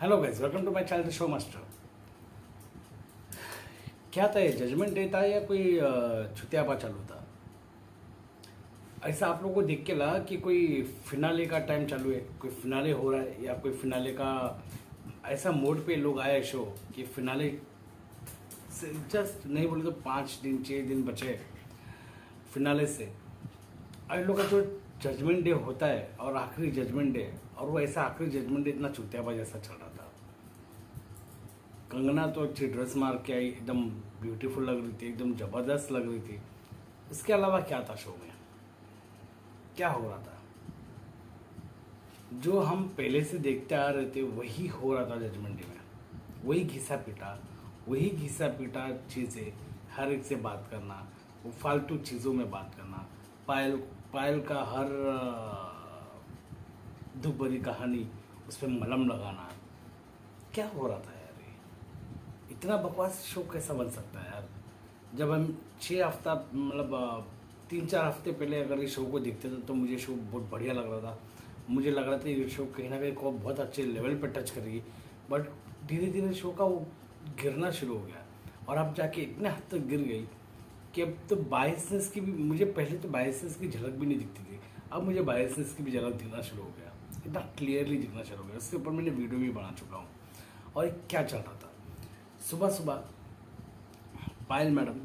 Hello guys, welcome to my channel the show master. क्या था ये, जजमेंट डे था या कोई छुतियापा चालू था? ऐसा आप लोगों को देख के लगा कि कोई फिनाले का टाइम चालू है, कोई फिनाले हो रहा है या कोई फिनाले का ऐसा मोड पे लोग आए शो कि फिनाले से जस्ट नहीं बोले तो 5 दिन 6 दिन बचे फिनाले से। इन लोग का जो जजमेंट डे होता है और आखिरी जजमेंट डे, और वो ऐसा आखिरी जजमेंट डे इतना छुतियापा जैसा चल रहा था। कंगना तो अच्छी ड्रेस मार के आई, एकदम ब्यूटीफुल लग रही थी, एकदम जबरदस्त लग रही थी। इसके अलावा क्या था शो में, क्या हो रहा था? जो हम पहले से देखते आ रहे थे वही हो रहा था जजमेंट डे में। वही घिसा पीटा चीज़ें, हर एक से बात करना, वो फालतू चीज़ों में बात करना, पायल पायल का हर दुख भरी कहानी उस पर मलहम लगाना। क्या हो रहा था यार ये? इतना बकवास शो कैसा बन सकता है यार? जब हम 6 हफ्ता मतलब 3-4 हफ्ते पहले अगर इस शो को देखते थे तो मुझे शो बहुत बढ़िया लग रहा था। मुझे लग रहा था ये शो कहीं ना कहीं को बहुत अच्छे लेवल पर टच करेगी, बट धीरे धीरे शो का वो गिरना शुरू हो गया। और अब जाके इतने हद तक गिर गई कि अब तो बायसनेस की भी, मुझे पहले तो बायसनेस की झलक भी नहीं दिखती थी, अब मुझे बायसनेस की भी झलक दिखना शुरू हो गया, इतना क्लियरली दिखना शुरू हो गया। उसके ऊपर मैंने वीडियो भी बना चुका हूँ। और क्या चल रहा था सुबह सुबह, पायल मैडम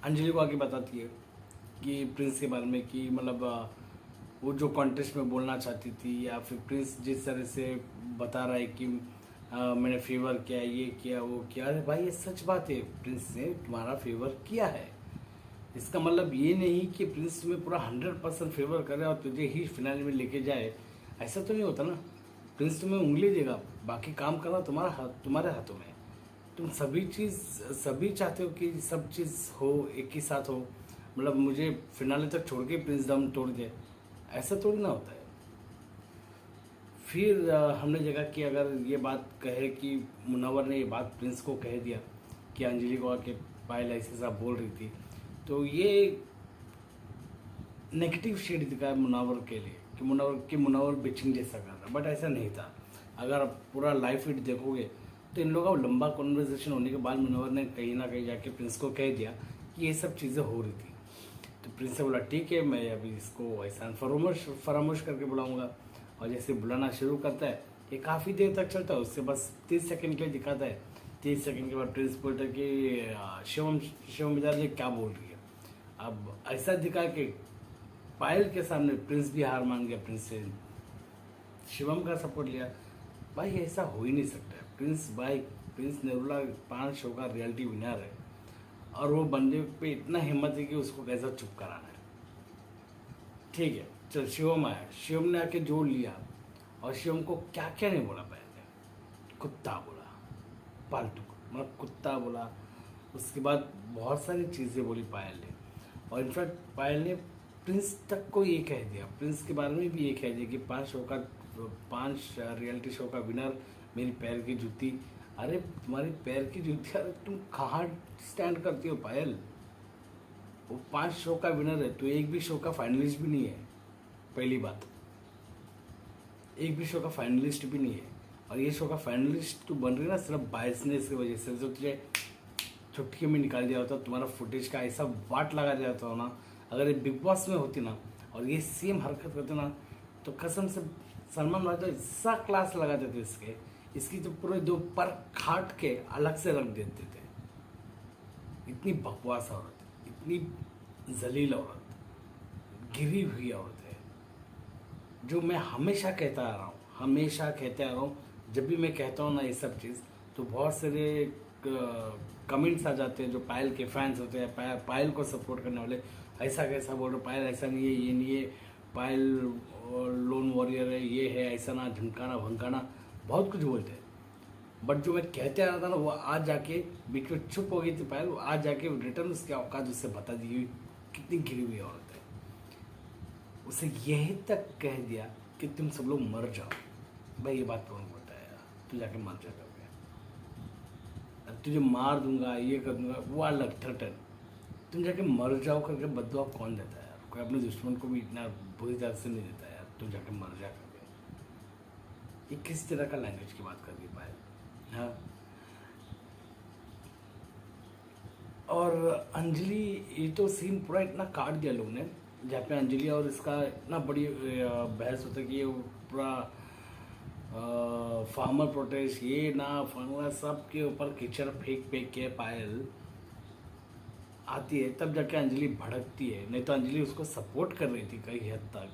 अंजलि को आके बताती है कि प्रिंस के बारे में, कि मतलब वो जो कॉन्टेस्ट में बोलना चाहती थी, या फिर प्रिंस जिस तरह से बता रहा है कि मैंने फेवर किया, ये किया, वो किया। अरे भाई, ये सच बात है, प्रिंस ने तुम्हारा फेवर किया है। इसका मतलब ये नहीं कि प्रिंस तुम्हें पूरा 100% फेवर करे और तुझे ही फिनाले में लेके जाए, ऐसा तो नहीं होता ना। प्रिंस तुम्हें उंगली देगा, बाकी काम करना तुम्हारे हाथों में। तुम सभी चाहते हो कि सब चीज़ हो, एक ही साथ हो। मतलब मुझे फिनाले तक छोड़ के प्रिंस दम तोड़ दे, ऐसा थोड़ी ना होता है। फिर हमने देखा कि अगर ये बात कहे कि मुनव्वर ने ये बात प्रिंस को कह दिया कि अंजलि को आके पायल ऐसे सब बोल रही थी, तो ये नेगेटिव शेड दिखा है मुनव्वर के लिए कि मुनव्वर बिचिंग जैसा कर रहा, बट ऐसा नहीं था। अगर आप पूरा लाइव फीड देखोगे तो इन लोगों का लंबा कॉन्वर्सेशन होने के बाद मुनव्वर ने कहीं ना कहीं जाके प्रिंस को कह दिया कि ये सब चीज़ें हो रही थी। तो प्रिंस ने बोला ठीक है, मैं अभी इसको ऐसा फरामोश करके बुलाऊंगा। और जैसे बुलाना शुरू करता है, ये काफ़ी देर तक चलता है, उससे बस 30 सेकंड के लिए दिखाता है। 30 सेकंड के बाद प्रिंस बोलता है कि शिवम मिजाज ये क्या बोल रही है। अब ऐसा दिखा कि पायल के सामने प्रिंस भी हार मान गया, प्रिंस से शिवम का सपोर्ट लिया। भाई ऐसा हो ही नहीं सकता है। प्रिंस नेरुला 5 शो का रियलिटी विनर है, और वो बंदे पे इतना हिम्मत है कि उसको कैसा चुप कराना है। ठीक है, चल शिवम आया, शिवम ने आके जोड़ लिया, और शिवम को क्या क्या नहीं बोला पहले। कुत्ता बोला, पालतू मतलब कुत्ता बोला। उसके बाद बहुत सारी चीज़ें बोली पायल ने, और इनफैक्ट पायल ने प्रिंस तक को ये कह दिया, प्रिंस के बारे में भी ये कह दिया कि 5 रियलिटी शो का विनर मेरी पैर की जूती। अरे तुम्हारी पैर की जूती, अरे तुम कहाँ स्टैंड करती हो पायल? वो 5 शो का विनर है, तो एक भी शो का फाइनलिस्ट भी नहीं है। पहली बात, एक भी शो का फाइनलिस्ट भी नहीं है। और ये शो का फाइनलिस्ट तो बन रही है ना सिर्फ बायसनेस की वजह से। जो तुझे चुटकी में निकाल दिया होता, तुम्हारा फुटेज का ऐसा वाट लगा दिया होता ना, अगर ये बिग बॉस में होती ना और ये सेम हरकत करते ना, तो कसम से सलमान भाई तो ऐसा क्लास लगा देते इसकी तो पूरे 2 पर काट के अलग से रख देते थे। इतनी बकवास औरत, इतनी जलील औरत, गिरी हुई औरत है, जो मैं हमेशा कहता आ रहा हूँ। जब भी मैं कहता हूँ ना ये सब चीज़, तो बहुत सारे कमेंट्स आ जाते हैं जो पायल के फैंस होते हैं, पायल को सपोर्ट करने वाले। ऐसा कैसा बोल रहे, पायल ऐसा नहीं है, ये नहीं है, पायल लोन वॉरियर है, ये है, ऐसा ना, झमकाना भंकाना, बहुत कुछ बोलते हैं। बट जो मैं कहते आ रहा था ना, वो आज जाके बीच में चुप हो गई थी पायल, वो आज जाके रिटर्न उसके औकात उससे बता दी हुई कितनी गिरी हुई औरत है। उसे यही तक कह दिया कि तुम सब लोग मर जाओ। भाई ये बात कौन बताया? तू जाके मर जाएगा, तुझे मार दूंगा, ये कर दूंगा, वो अलग ठटन। तुम जाके मर जाओ करके बददुआ कौन देता है यार? कोई अपने दुश्मन को भी इतना बुरी तरह से नहीं देता यार, तुम जाके मर जा करके। ये किस तरह का लैंग्वेज की बात कर रही पायल। हाँ, और अंजलि, ये तो सीन पूरा इतना काट दिया लोगों ने, जहाँ पे अंजलि और इसका इतना बड़ी बहस होता है कि ये पूरा फार्मर प्रोटेस्ट ये ना फंगला सब के ऊपर कीचड़ फेंक फेंक के पायल आती है, तब जाके अंजलि भड़कती है। नहीं तो अंजलि उसको सपोर्ट कर रही थी कई हद तक।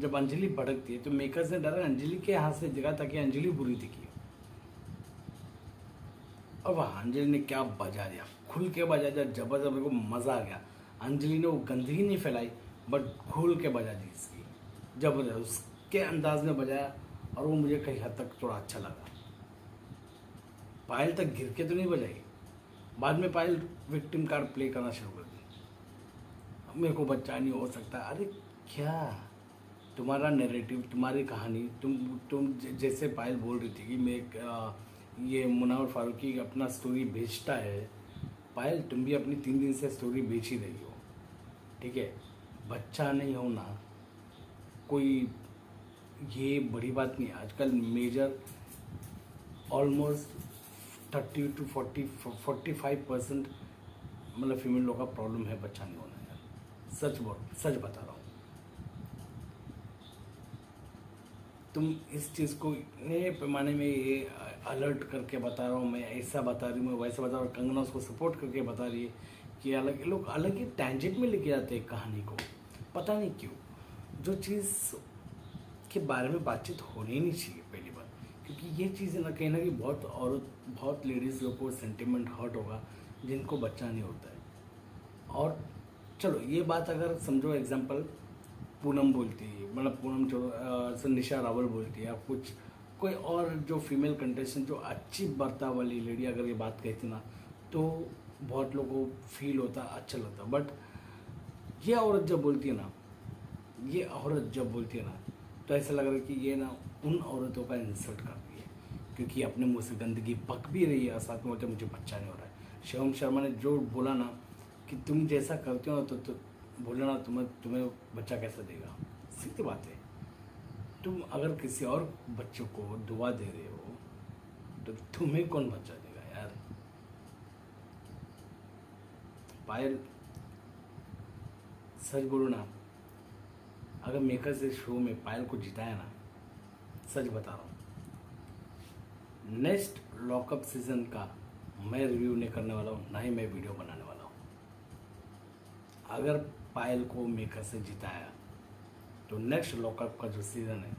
जब अंजलि भड़कती है तो मेकर्स ने डरा अंजलि के हाथ से दिखा ताकि अंजलि बुरी दिखी, और वह अंजलि ने क्या बजा दिया, खुल के बजा दिया, जबरदस्त। मेरे को मज़ा आ गया। अंजलि ने वो गंदगी नहीं फैलाई, बट खुल के बजा दी इसकी, जबरदस्त उसके अंदाज में बजाया, और वो मुझे कई हद तक थोड़ा अच्छा लगा। पायल तक गिर के तो नहीं बजाई, बाद में पायल विक्टिम कार्ड प्ले करना शुरू कर दी। मेरे को बच्चा नहीं हो सकता। अरे क्या तुम्हारा नैरेटिव, तुम्हारी कहानी, तुम जैसे पायल बोल रही थी कि मैं ये मुनावर फारूकी अपना स्टोरी बेचता है। पायल तुम भी अपनी 3 दिन से स्टोरी बेच ही रही हो, ठीक है। बच्चा नहीं होना कोई ये बड़ी बात नहीं है। आजकल मेजर ऑलमोस्ट 30 to 45% मतलब फीमेल लोग का प्रॉब्लम है बच्चा नहीं होना यार। सच बता रहा हूँ। तुम इस चीज़ को इतने पैमाने में ये अलर्ट करके बता रहा हूँ, मैं ऐसा बता रही हूँ, वैसा बता रहा हूँ, कंगना उसको सपोर्ट करके बता रही है कि अलग लोग अलग ही टैंजेंट में लेके जाते हैं कहानी को, पता नहीं क्यों। जो चीज़ के बारे में बातचीत होनी ही नहीं चाहिए पहली बार, क्योंकि ये चीज़ें ना कहीं बहुत लेडीज़ लोग को सेंटिमेंट हर्ट होगा जिनको बच्चा नहीं होता है। और चलो ये बात अगर समझो एग्जांपल पूनम बोलती है, मतलब पूनम चलो निशा रावल बोलती है, या कुछ कोई और जो फीमेल कंटेस्टेंट जो अच्छी बर्ताव वाली लेडी अगर ये बात कहती ना, तो बहुत लोगों को फील होता, अच्छा लगता। बट ये औरत जब बोलती है ना, तो ऐसा लग रहा है कि ये ना उन औरतों का इंसल्ट कर रही है, क्योंकि अपने मुंह से गंदगी पक भी रही है और साथ में बोलते मुझे बच्चा नहीं हो रहा है। शिवम शर्मा ने जो बोला ना कि तुम जैसा करते हो तो बोलो ना तुम्हें बच्चा कैसा देगा। सीधी बात है। तुम अगर किसी और बच्चों को दुआ दे रहे हो तो तुम्हें कौन बच्चा देगा यार। पायल सच बोलो ना, अगर मेकर्स इस शो में पायल को जिताया ना, सच बता रहा हूँ, नेक्स्ट लॉकअप सीजन का मैं रिव्यू नहीं करने वाला हूँ, ना ही मैं वीडियो बनाने वाला हूँ। अगर पायल को मेकर से जिताया तो नेक्स्ट लॉकअप का जो सीज़न है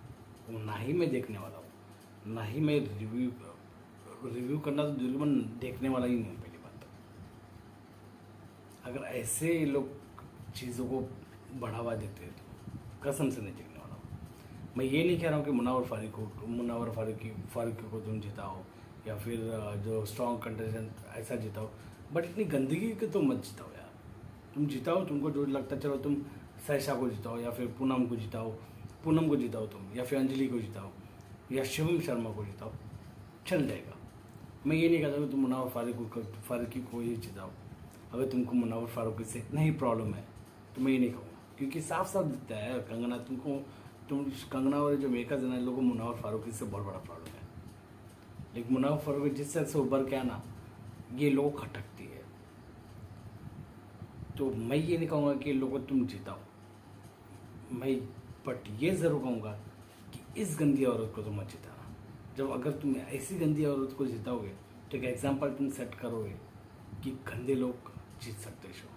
वो ना ही मैं देखने वाला हूँ, ना ही मैं रिव्यू करना तो दूर में देखने वाला ही नहीं हूँ पहली बात। अगर ऐसे लोग चीज़ों को बढ़ावा देते हैं तो कसम से नहीं देखने वाला हूँ। मैं ये नहीं कह रहा हूँ कि मुनावर फारूकी को तुम जिताओ, या फिर जो स्ट्रॉन्ग कंटेस्टेंट ऐसा जिताओ, बट इतनी गंदगी के तो मत जिताओ यार। तुम जिताओ, तुमको जो लगता है, चलो तुम सैशा को जिताओ, या फिर पूनम को जिताओ तुम, या फिर अंजलि को जिताओ, या शिवम शर्मा को जिताओ, चल जाएगा। मैं ये नहीं कहता कि तुम मुनावर फारूकी को ही जिताओ। अगर तुमको मुनावर फारूकी से इतना ही प्रॉब्लम है तो मैं ये नहीं कहूँगा, क्योंकि साफ साफ दिखता है कंगना कंगना और जो मेकर्स है ना, लोगों को मुनावर फारूकी से बहुत बड़ा प्रॉब्लम है। लेकिन मुनावर फारूकी जिस तरह से उभर के आना, ये लोग खटकती है। तो मैं ये नहीं कहूँगा कि लोगों तुम जिताओ, बट ये ज़रूर कहूँगा कि इस गंदी औरत को तुम मत जिताना। जब अगर तुम ऐसी गंदी औरत को जिताओगे तो एक एग्जाम्पल तुम सेट करोगे कि गंदे लोग जीत सकते शो।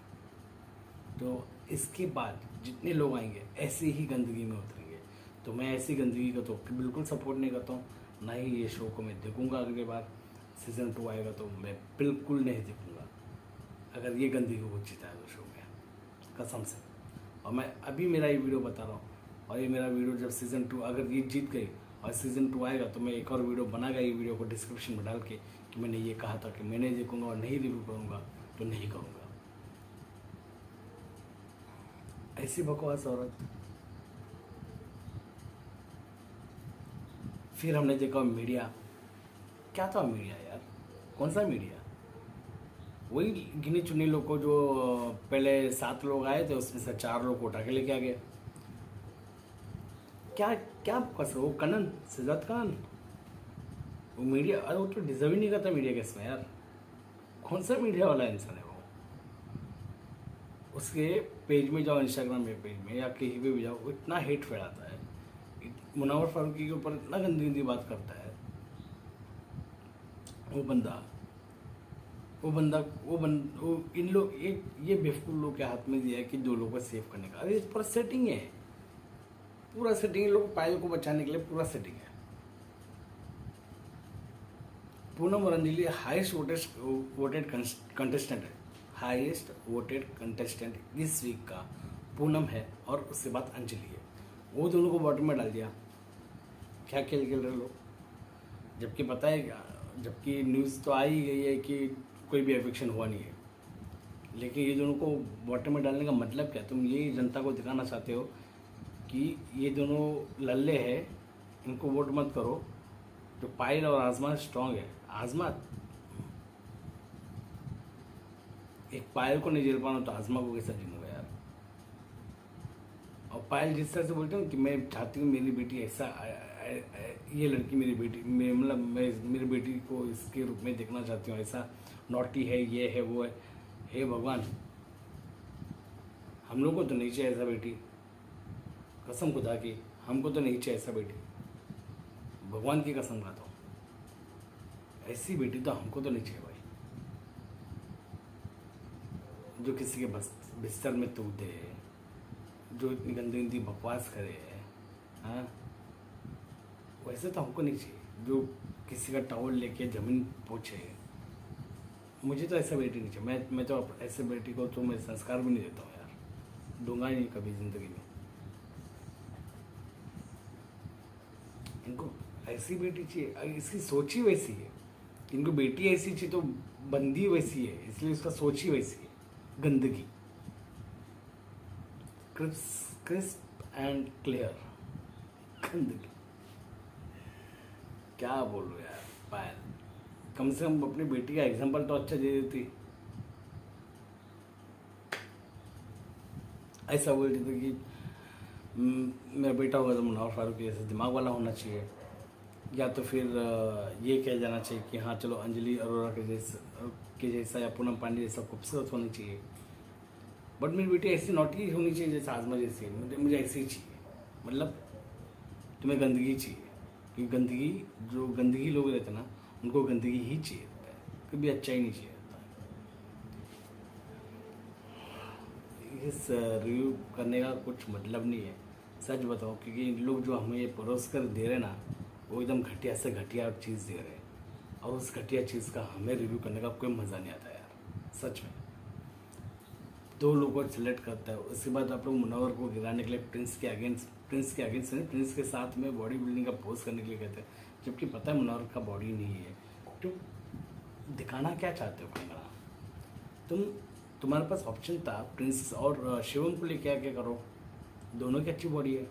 तो इसके बाद जितने लोग आएंगे ऐसे ही गंदगी में उतरेंगे। तो मैं ऐसी गंदगी का तो बिल्कुल सपोर्ट नहीं करता हूँ, ना ही ये शो को मैं देखूँगा। अगली बार सीज़न 2 आएगा तो मैं बिल्कुल नहीं देखूँगा अगर ये गंदगी को जिताया तो शो में, कसम से। और मैं अभी मेरा ये वीडियो बता रहा हूँ, और ये मेरा वीडियो जब सीज़न 2 अगर ये जीत गई और सीज़न 2 आएगा तो मैं एक और वीडियो बनागा, ये वीडियो को डिस्क्रिप्शन में डाल के कि मैंने ये कहा था कि मैं नहीं देखूँगा और नहीं रिव्यू करूँगा, तो नहीं करूँगा। ऐसी बकवास औरत। फिर हमने देखा मीडिया। क्या था मीडिया यार, कौन सा मीडिया? वही गिने चुने लोग को, जो पहले 7 लोग आए थे उसमें से 4 लोग को उठा के लेके आ गए। क्या क्या बकवास है वो कनन सिद्धार्थ कनन, वो मीडिया, अरे वो तो डिजर्व ही नहीं करता मीडिया केस में यार। कौन सा मीडिया वाला इंसान है वो? उसके पेज में जाओ, इंस्टाग्राम में पेज में या कहीं पे भी जाओ, वो इतना हेट फैलाता है, मुनव्वर फारूकी के ऊपर इतना गंदी गंदी बात करता है। वो इन लोग ये बेवकूफ़ लोग के हाथ में दिया है कि दो लोगों को सेव करने का। अरे पूरा सेटिंग है, पूरा सेटिंग है, लोग पायल को बचाने के लिए पूरा सेटिंग है। पूनम और अंजलि हाईएस्ट वोटेड कंटेस्टेंट है, हाईएस्ट वोटेड कंटेस्टेंट इस वीक का पूनम है और उसके बाद अंजलि है। वो दोनों को बॉटम में डाल दिया। क्या खेल खेल रहे लोग? जबकि पता है, जबकि न्यूज़ तो आ ही गई है कि कोई भी एविक्शन हुआ नहीं है, लेकिन ये दोनों को बॉटम में डालने का मतलब क्या? तुम ये जनता को दिखाना चाहते हो कि ये दोनों लल्ले हैं, इनको वोट मत करो। जो पायल और आज़मा स्ट्रांग है, आज़मा एक पायल को नहीं झेल पाना तो आज़मा को कैसा झेलूंगा यार? और पायल जिस तरह से बोलते हैं कि मैं चाहती हूँ मेरी बेटी ऐसा, ये लड़की मेरी बेटी, मतलब मैं मेरी बेटी को इसके रूप में देखना चाहती हूँ, ऐसा नॉटी है, ये है, वो है। हे भगवान, हम लोग को तो नहीं चाहिए ऐसा बेटी, कसम खुदा की हमको तो नहीं चाहिए ऐसा बेटी, भगवान की कसम खाता हूँ, ऐसी बेटी तो हमको तो नहीं चाहिए भाई, जो किसी के बिस्तर में तूते, जो इतनी गंदी गंदी बकवास करे। हाँ, वैसे तो हमको नहीं चाहिए, जो किसी का टॉवल लेके ज़मीन पोछे। मुझे तो ऐसा बेटी नहीं चाहिए। मैं तो ऐसे बेटी को तो मैं संस्कार भी नहीं देता हूँ यार, दूंगा ही नहीं कभी ज़िंदगी में। इनको ऐसी बेटी चाहिए, इसकी सोच ही वैसी है। इनको बेटी ऐसी चाहिए तो बंदी वैसी है, इसलिए उसका सोच ही वैसी है, गंदगी, क्रिस्प एंड क्लियर गंदगी। क्या बोलूं यार पायल, कम से कम अपनी बेटी का एग्जाम्पल तो अच्छा दे देती। ऐसा बोल देते कि मेरा बेटा होगा तो मुनव्वर फारूकी जैसे दिमाग वाला होना चाहिए, या तो फिर ये कह जाना चाहिए कि हाँ चलो अंजलि अरोरा के जैसा या पूनम पांडे जैसा खूबसूरत होनी चाहिए। बट मेरी बेटी ऐसी नॉटी होनी चाहिए जैसे आज़मा जैसी, मुझे ऐसी ही चाहिए। मतलब तुम्हें गंदगी चाहिए, क्योंकि गंदगी, जो गंदगी लोग रहते हैं ना, उनको गंदगी ही चाहिए होता है, कभी अच्छा ही नहीं चाहिए होता है। इस रिव्यू करने का कुछ मतलब नहीं है, सच बताओ, क्योंकि इन लोग जो हमें ये परोस कर दे रहे ना, वो एकदम घटिया से घटिया चीज़ दे रहे हैं, और उस घटिया चीज़ का हमें रिव्यू करने का कोई मज़ा नहीं आता यार, सच में। दो लोगों को सिलेक्ट करता है, उसके बाद आप लोग मुनव्वर को गिराने के लिए प्रिंस के अगेंस्ट नहीं, प्रिंस के साथ में बॉडी बिल्डिंग का पोस्ट करने के लिए कहते हैं, जबकि पता है मुनव्वर का बॉडी नहीं है। तो दिखाना क्या चाहते हो कंगना? तुम्हारे पास ऑप्शन था प्रिंस और शिवम को लेके आके करो, दोनों की अच्छी बॉडी है।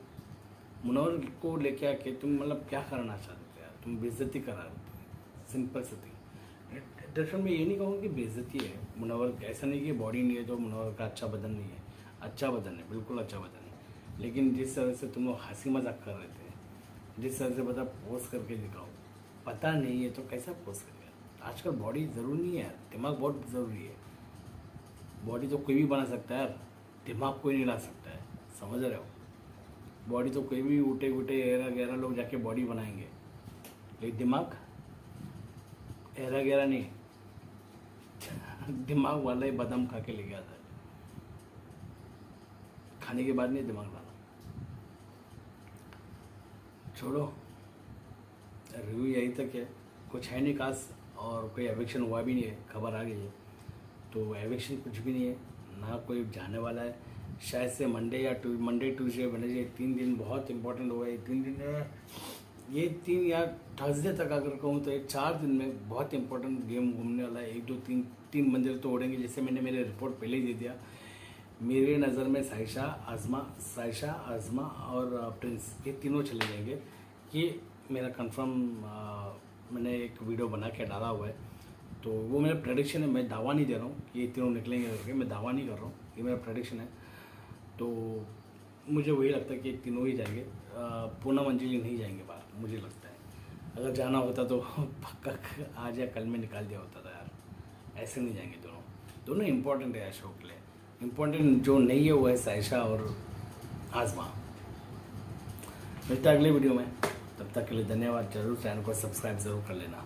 मुनव्वर को लेके आके तुम मतलब क्या करना चाहते थे यार? तुम बेइज्जती करा रहे थे, सिंपल सी थी। दरअसल मैं ये नहीं कहूँगा कि बेइज्जती है मुनव्वर, ऐसा नहीं कि बॉडी नहीं है तो मुनव्वर का अच्छा बदन नहीं है, अच्छा बदन है, बिल्कुल अच्छा बदन है। लेकिन जिस तरह से तुम लोग हंसी मजाक कर रहे थे, जिस तरह से पता पोस्ट करके दिखाओ, पता नहीं है तो कैसा पोस्ट करेगा? आजकल बॉडी ज़रूरी नहीं है, दिमाग बहुत ज़रूरी है। बॉडी तो कोई भी बना सकता है यार, दिमाग कोई नहीं ला सकता है, समझ रहे हो? बॉडी तो कोई भी उठे एरा गहरा लोग जाके बॉडी बनाएंगे, लेकिन दिमाग एरा गहरा नहीं, दिमाग वाला ही बादाम खा के लेके आता है, खाने के बाद नहीं दिमाग लाना। छोड़ो, रिव्यू यही तक है, कुछ है नहीं खास, और कोई एविक्शन हुआ भी नहीं है, खबर आ गई है तो एविक्शन कुछ भी नहीं है, ना कोई जाने वाला है। शायद से मंडे ट्यूसडे वेडनेसडे 3 दिन बहुत इंपॉर्टेंट हुआ है। 3 दिन ये 3 या थर्सडे तक अगर कहूँ तो ये 4 दिन में बहुत इंपॉर्टेंट गेम घूमने वाला है। 1 2 3 मंजिल तो उड़ेंगे, जैसे मैंने मेरे रिपोर्ट पहले ही दे दिया। मेरे नज़र में साइशा आज़मा और प्रिंस, ये तीनों चले जाएंगे। ये मेरा कंफर्म, मैंने एक वीडियो बना के डाला हुआ है, तो वो मेरा प्रेडिक्शन है। मैं दावा नहीं दे रहा हूँ कि ये तीनों निकलेंगे करके, मैं दावा नहीं कर रहा हूँ, ये मेरा प्रेडिक्शन है। तो मुझे वही लगता है कि तीनों ही जाएंगे, पूनम अंजलि नहीं जाएंगे बाहर मुझे लगता है। अगर जाना होता तो पक्का आज या कल में निकाल दिया होता था यार, ऐसे नहीं जाएंगे दोनों। दोनों इम्पोर्टेंट है शो के लिए। इम्पोर्टेंट जो नहीं है वो है साइशा और आज़मा। मिलता है अगले वीडियो में, तब तक के लिए धन्यवाद। जरूर चैनल को सब्सक्राइब ज़रूर कर लेना।